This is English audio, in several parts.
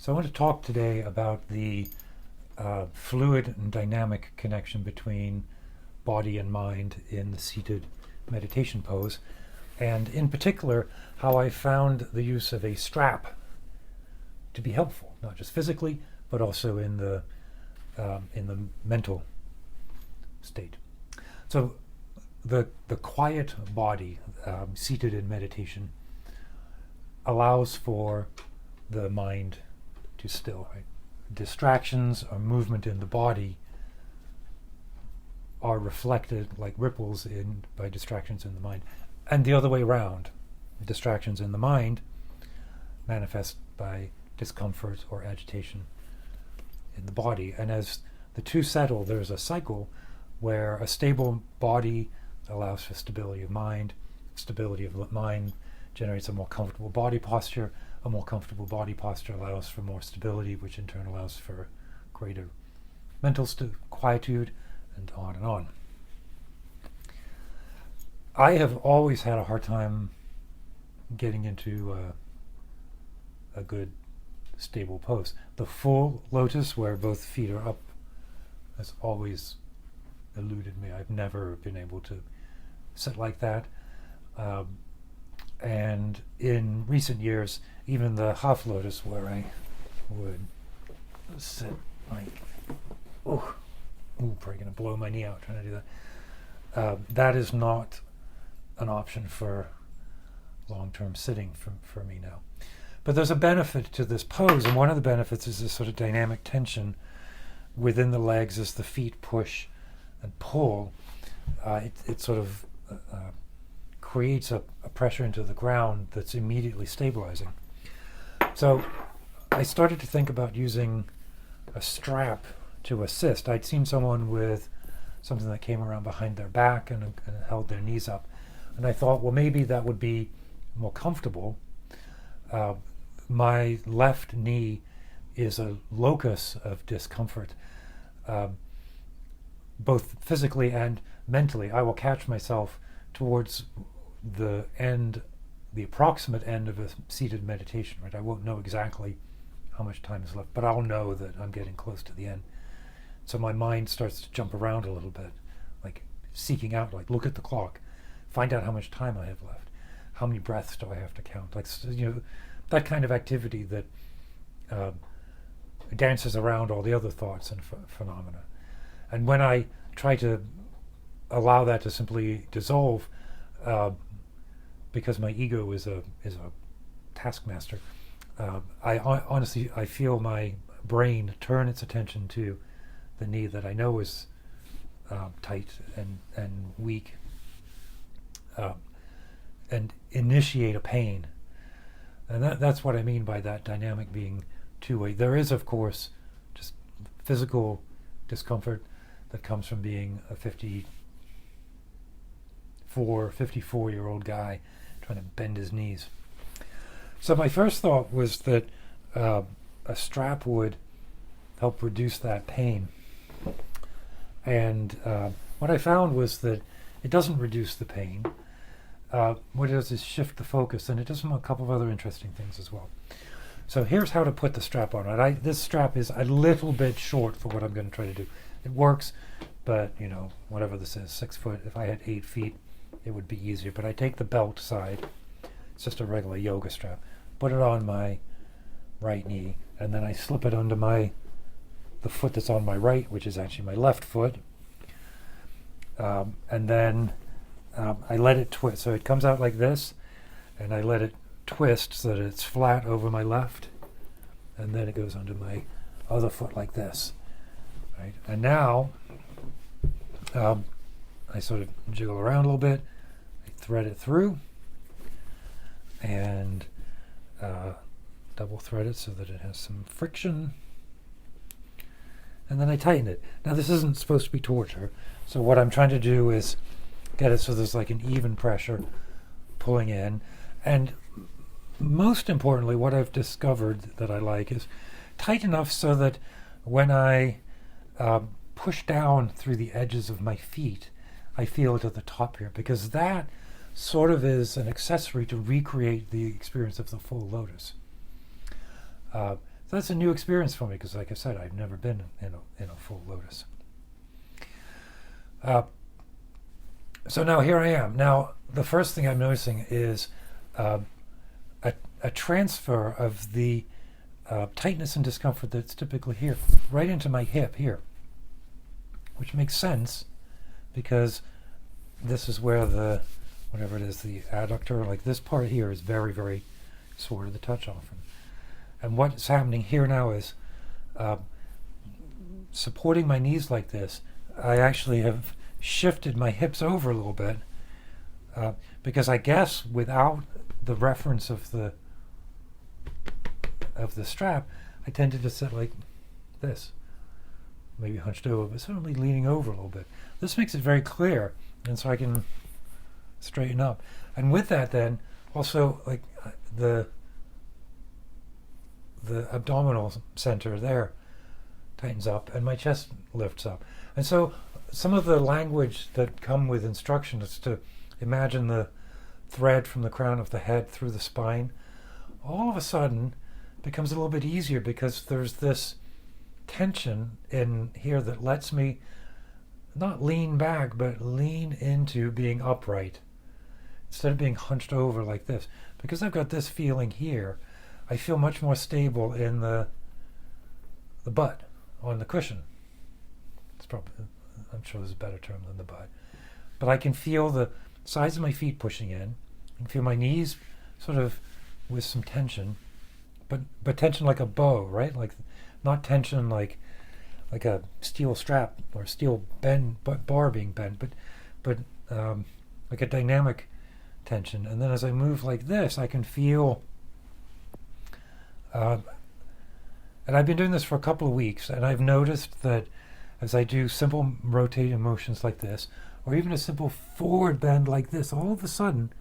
So I want to talk today about the fluid and dynamic connection between body and mind in the seated meditation pose, and in particular, how I found the use of a strap to be helpful, not just physically, but also in the mental state. So the quiet body seated in meditation allows for the mind to still. Right? Distractions or movement in the body are reflected like ripples by distractions in the mind, and the other way around. Distractions in the mind manifest by discomfort or agitation in the body, and as the two settle, there's a cycle where a stable body allows for stability of mind. Stability of mind generates a more comfortable body posture. A more comfortable body posture allows for more stability, which in turn allows for greater mental quietude, and on and on. I have always had a hard time getting into a good stable pose. The full lotus, where both feet are up, has always eluded me. I've never been able to sit like that. And in recent years, even the half lotus, where I would sit like, probably going to blow my knee out trying to do that. That is not an option for long-term sitting for me now. But there's a benefit to this pose, and one of the benefits is this sort of dynamic tension within the legs as the feet push and pull. It sort of creates a pressure into the ground that's immediately stabilizing. So I started to think about using a strap to assist. I'd seen someone with something that came around behind their back and held their knees up. And I thought, well, maybe that would be more comfortable. My left knee is a locus of discomfort, both physically and mentally. I will catch myself towards the approximate end of a seated meditation, right? I won't know exactly how much time is left, but I'll know that I'm getting close to the end. So my mind starts to jump around a little bit, like seeking out, like look at the clock, find out how much time I have left, how many breaths do I have to count, like, that kind of activity that dances around all the other thoughts and phenomena. And when I try to allow that to simply dissolve, because my ego is a taskmaster, I feel my brain turn its attention to the knee that I know is tight and weak, and initiate a pain. And that's what I mean by that dynamic being two-way. There is, of course, just physical discomfort that comes from being a 54-year-old guy trying to bend his knees. So my first thought was that a strap would help reduce that pain. And what I found was that it doesn't reduce the pain. What it does is shift the focus, and it does a couple of other interesting things as well. So here's how to put the strap on. Right? This strap is a little bit short for what I'm going to try to do. It works, but whatever this is, 6 foot. If I had 8 feet, it would be easier. But I take the belt side. It's just a regular yoga strap. Put it on my right knee, and then I slip it under the foot that's on my right, which is actually my left foot. And then I let it twist. So it comes out like this, and I let it twist so that it's flat over my left, and then it goes under my other foot like this. Right? And now I sort of jiggle around a little bit, I thread it through, and double thread it so that it has some friction, and then I tighten it. Now this isn't supposed to be torture, so what I'm trying to do is get it so there's like an even pressure pulling in, and most importantly, what I've discovered that I like is tight enough so that when I push down through the edges of my feet, I feel it at the top here, because that sort of is an accessory to recreate the experience of the full lotus. So that's a new experience for me because, like I said, I've never been in a full lotus. So now here I am. Now the first thing I'm noticing is a transfer of the tightness and discomfort that's typically here, right into my hip here, which makes sense because this is where the, whatever it is, the adductor, like this part here is very, very sore to the touch often. And what's happening here now is supporting my knees like this, I actually have shifted my hips over a little bit because I guess without the reference of the strap, I tended to sit like this, maybe hunched over, but certainly leaning over a little bit. This makes it very clear, and so I can straighten up. And with that then, also like the abdominal center there tightens up and my chest lifts up. And so some of the language that come with instruction is to imagine the thread from the crown of the head through the spine. All of a sudden becomes a little bit easier because there's this tension in here that lets me not lean back but lean into being upright instead of being hunched over like this. Because I've got this feeling here, I feel much more stable in the butt on the cushion. It's probably, I'm sure there's a better term than the butt. But I can feel the sides of my feet pushing in. I can feel my knees sort of with some tension, but tension like a bow, right? Like not tension like a steel strap or steel bar being bent, but like a dynamic tension. And then as I move like this, I can feel. And I've been doing this for a couple of weeks, and I've noticed that as I do simple rotating motions like this, or even a simple forward bend like this, all of a sudden,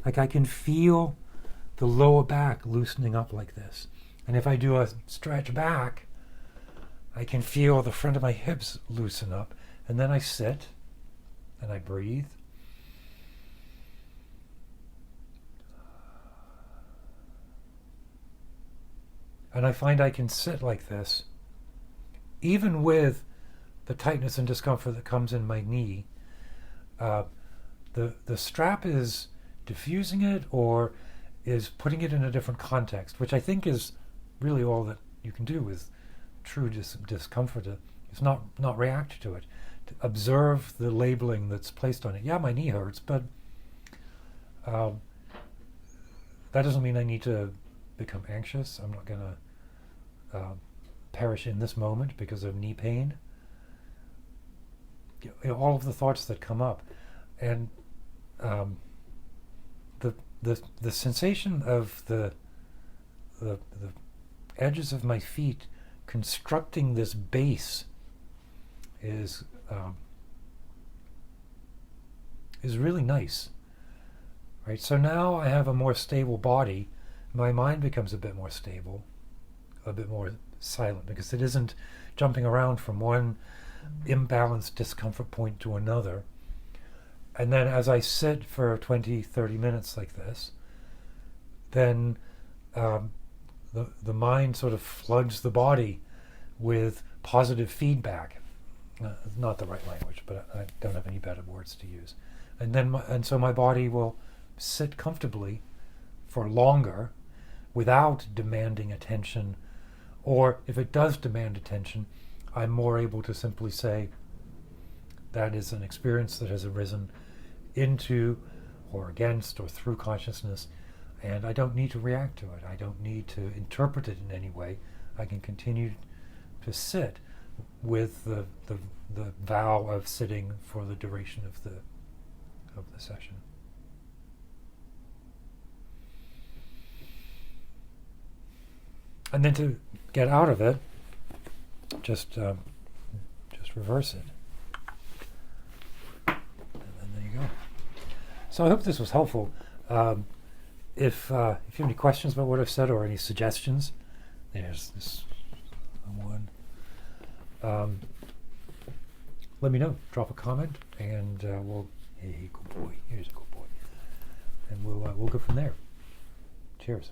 like I can feel the lower back loosening up like this. And if I do a stretch back, I can feel the front of my hips loosen up. And then I sit, and I breathe. And I find I can sit like this, even with the tightness and discomfort that comes in my knee. The strap is diffusing it or is putting it in a different context, which I think is really all that you can do with true discomfort. Is not react to it, to observe the labeling that's placed on it. Yeah, my knee hurts, but that doesn't mean I need to become anxious. I'm not going to perish in this moment because of knee pain. You know, all of the thoughts that come up, and the sensation of the edges of my feet constructing this base is really nice, right? So now I have a more stable body. My mind becomes a bit more stable, a bit more silent, because it isn't jumping around from one imbalanced discomfort point to another. And then as I sit for 20, 30 minutes like this, then the mind sort of floods the body with positive feedback. Not the right language, but I don't have any better words to use. And then so my body will sit comfortably for longer without demanding attention. Or if it does demand attention, I'm more able to simply say, that is an experience that has arisen into or against or through consciousness, and I don't need to react to it. I don't need to interpret it in any way. I can continue to sit with the vow of sitting for the duration of the session. And then to get out of it, just reverse it. And then there you go. So I hope this was helpful. If you have any questions about what I've said or any suggestions, there's this one. Let me know. Drop a comment, and we'll. Hey, good boy. Here's a good boy. And we'll go from there. Cheers.